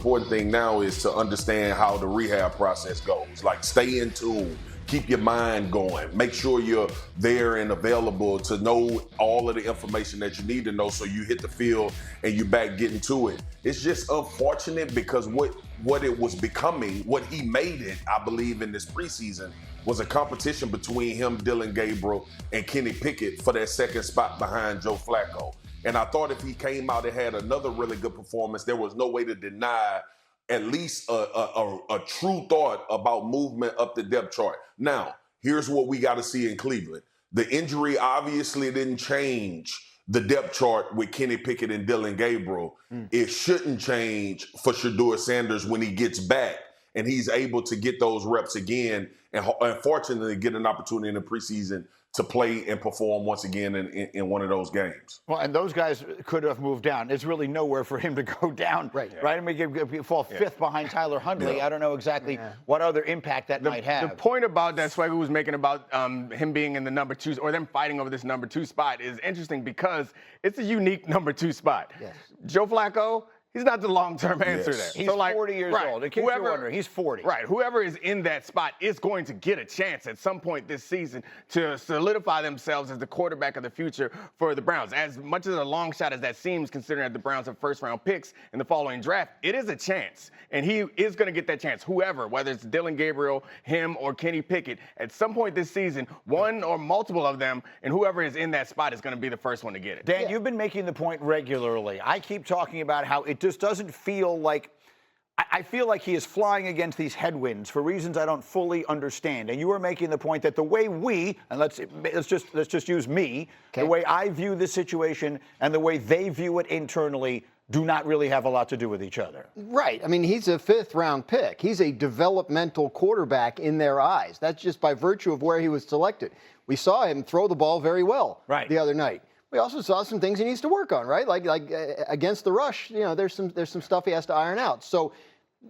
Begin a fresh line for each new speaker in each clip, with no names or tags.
Important thing now is to understand how the rehab process goes. Like, stay in tune, keep your mind going, make sure you're there and available to know all of the information that you need to know so you hit the field and you're back getting to it. It's just unfortunate because what it was becoming, what he made it, I believe, in this preseason was a competition between him, Dylan Gabriel, and Kenny Pickett for that second spot behind Joe Flacco. And I thought if he came out and had another really good performance, there was no way to deny at least a true thought about movement up the depth chart. Now, here's what we got to see in Cleveland. The injury obviously didn't change the depth chart with Kenny Pickett and Dylan Gabriel. It shouldn't change for Shedeur Sanders when he gets back and he's able to get those reps again and unfortunately get an opportunity in the preseason to play and perform once again in one of those games.
Well, and those guys could have moved down. There's really nowhere for him to go down, right? I mean, he fall fifth behind Tyler Huntley. I don't know exactly what other impact that might have.
The point about that Swagger was making about him being in the number 2 or them fighting over this number 2 spot is interesting because it's a unique number 2 spot.
Yes.
Joe Flacco, he's not the long-term answer there.
He's 40 years old. In case you're wondering, he's 40.
Right. Whoever is in that spot is going to get a chance at some point this season to solidify themselves as the quarterback of the future for the Browns. As much as a long shot as that seems, considering that the Browns have first-round picks in the following draft, it is a chance. And he is going to get that chance. Whoever, whether it's Dylan Gabriel, him, or Kenny Pickett, at some point this season, one or multiple of them, and whoever is in that spot is going to be the first one to get it.
Dan, you've been making the point regularly. I keep talking about how it just doesn't feel like I feel like he is flying against these headwinds for reasons I don't fully understand. And you are making the point that the way we, and let's just use me, the way I view this situation and the way they view it internally do not really have a lot to do with each other.
Right. I mean, he's a 5th-round pick. He's a developmental quarterback in their eyes. That's just by virtue of where he was selected. We saw him throw the ball very well the other night. We also saw some things he needs to work on, right? Like against the rush, you know, there's some stuff he has to iron out. So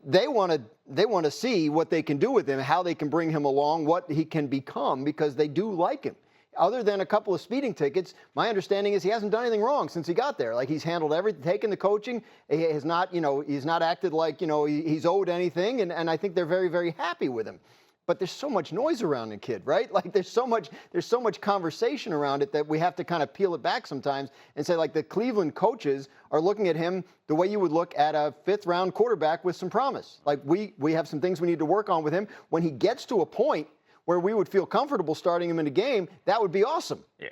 they want to see what they can do with him, how they can bring him along, what he can become, because they do like him. Other than a couple of speeding tickets, my understanding is he hasn't done anything wrong since he got there. Like, he's handled everything, taken the coaching. He has not, he's not acted like, he's owed anything. And I think they're very, very happy with him. But there's so much noise around the kid, right? Like, there's so much conversation around it that we have to kind of peel it back sometimes and say, like, the Cleveland coaches are looking at him the way you would look at a 5th-round quarterback with some promise. Like, we have some things we need to work on with him. When he gets to a point where we would feel comfortable starting him in a game, that would be awesome. Yeah.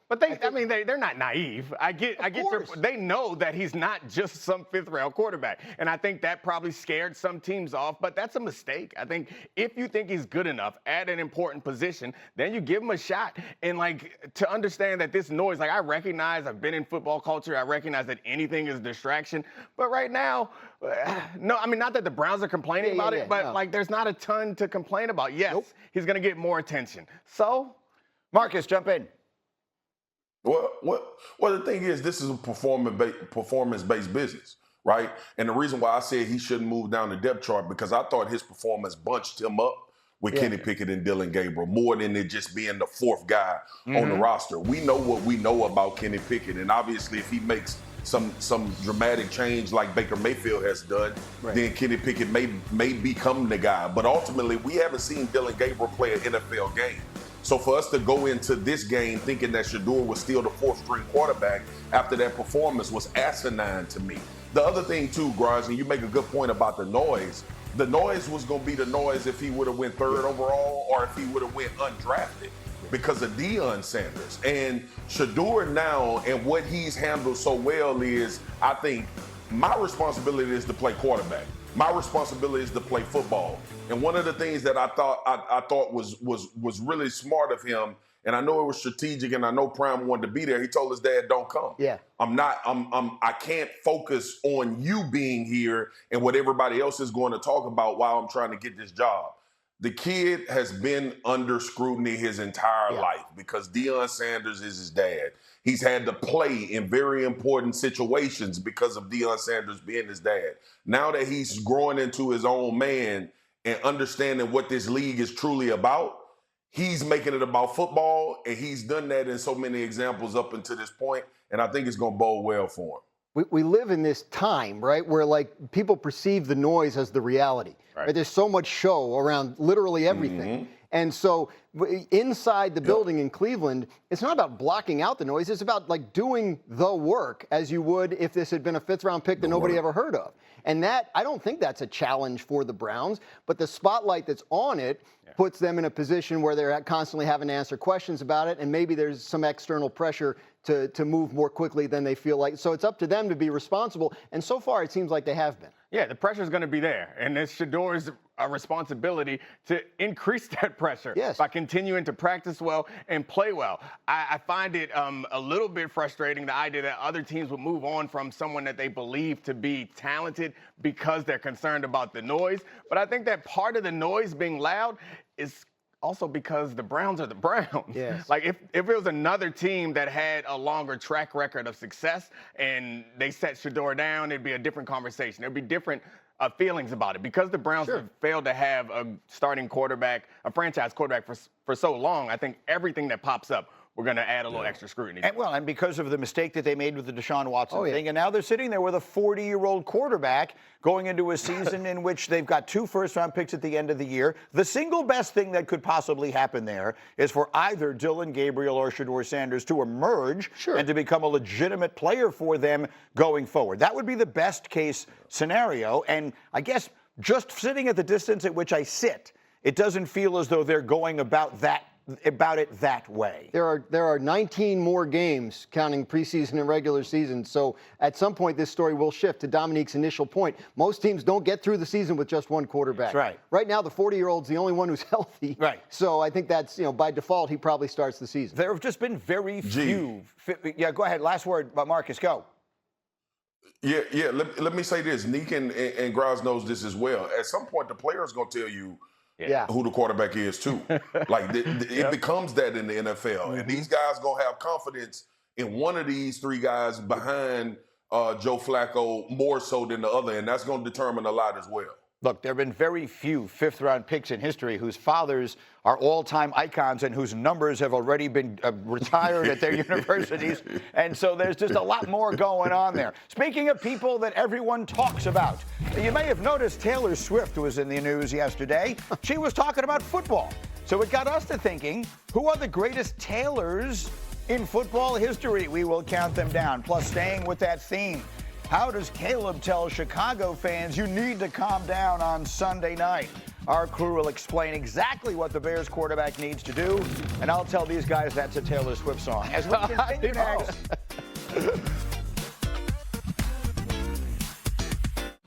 But
they're not naive. They know that he's not just some 5th-round quarterback. And I think that probably scared some teams off, but that's a mistake. I think if you think he's good enough at an important position, then you give him a shot. And, like, to understand that this noise, like, I recognize, I've been in football culture, I recognize that anything is a distraction. But right now, no, I mean, not that the Browns are complaining about it, but, like, there's not a ton to complain about. Yes, he's going to get more attention. So,
Marcus, jump in.
Well, the thing is, this is a performance-based business, right? And the reason why I said he shouldn't move down the depth chart, because I thought his performance bunched him up with Kenny Pickett and Dylan Gabriel more than it just being the 4th guy on the roster. We know what we know about Kenny Pickett, and obviously if he makes some dramatic change like Baker Mayfield has done, then Kenny Pickett may become the guy. But ultimately, we haven't seen Dylan Gabriel play an NFL game. So for us to go into this game thinking that Shedeur was still the 4th-string quarterback after that performance was asinine to me. The other thing, too, Graj, and you make a good point about the noise. The noise was going to be the noise if he would have went 3rd overall or if he would have went undrafted because of Deion Sanders. And Shedeur now, and what he's handled so well is, I think, my responsibility is to play quarterback. My responsibility is to play football. And one of the things that I thought was really smart of him, and I know it was strategic, and I know Prime wanted to be there. He told his dad, "Don't come.
Yeah,
I can't focus on you being here and what everybody else is going to talk about while I'm trying to get this job." The kid has been under scrutiny his entire life because Deion Sanders is his dad. He's had to play in very important situations because of Deion Sanders being his dad. Now that he's growing into his own man and understanding what this league is truly about, he's making it about football, and he's done that in so many examples up until this point, and I think it's going to bode well for him.
we live in this time, right, where like people perceive the noise as the reality. Right? There's so much show around literally everything. And so inside the building in Cleveland, it's not about blocking out the noise. It's about like doing the work as you would if this had been a 5th round pick that nobody ever heard of. And that, I don't think that's a challenge for the Browns, but the spotlight that's on it puts them in a position where they're constantly having to answer questions about it. And maybe there's some external pressure to move more quickly than they feel like. So it's up to them to be responsible. And so far, it seems like they have been.
Yeah, the pressure is going to be there. And it's Shedeur's responsibility to increase that pressure by continuing to practice well and play well. I find it a little bit frustrating, the idea that other teams would move on from someone that they believe to be talented because they're concerned about the noise. But I think that part of the noise being loud is also because the Browns are the Browns.
Yes.
Like if it was another team that had a longer track record of success and they set Shedeur down, it'd be a different conversation. There'd be different feelings about it. Because the Browns have failed to have a starting quarterback, a franchise quarterback for so long, I think everything that pops up, we're going to add a little extra scrutiny.
And because of the mistake that they made with the Deshaun Watson thing, and now they're sitting there with a 40-year-old quarterback going into a season in which they've got 2 first-round picks at the end of the year. The single best thing that could possibly happen there is for either Dillon Gabriel or Shedeur Sanders to emerge and to become a legitimate player for them going forward. That would be the best case scenario. And I guess just sitting at the distance at which I sit, it doesn't feel as though they're going about it that way.
There are 19 more games counting preseason and regular season. So at some point, this story will shift to Dominique's initial point. Most teams don't get through the season with just one quarterback.
That's right.
Right now, the 40-year-old's the only one who's healthy.
Right.
So I think that's, by default, he probably starts the season.
There have just been very few. Yeah, go ahead. Last word, Marcus, go.
Yeah. Let me say this. Neek and Graz knows this as well. At some point, the player's going to tell you who the quarterback is too. Like it becomes that in the NFL, and these guys gonna have confidence in one of these 3 guys behind Joe Flacco more so than the other, and that's gonna determine a lot as well.
Look, there have been very few 5th-round picks in history whose fathers are all-time icons and whose numbers have already been retired at their universities. And so there's just a lot more going on there. Speaking of people that everyone talks about, you may have noticed Taylor Swift was in the news yesterday. She was talking about football. So it got us to thinking, who are the greatest Taylors in football history? We will count them down. Plus, staying with that theme, how does Caleb tell Chicago fans you need to calm down on Sunday night? Our crew will explain exactly what the Bears quarterback needs to do, and I'll tell these guys that's a Taylor Swift song. As we continue next.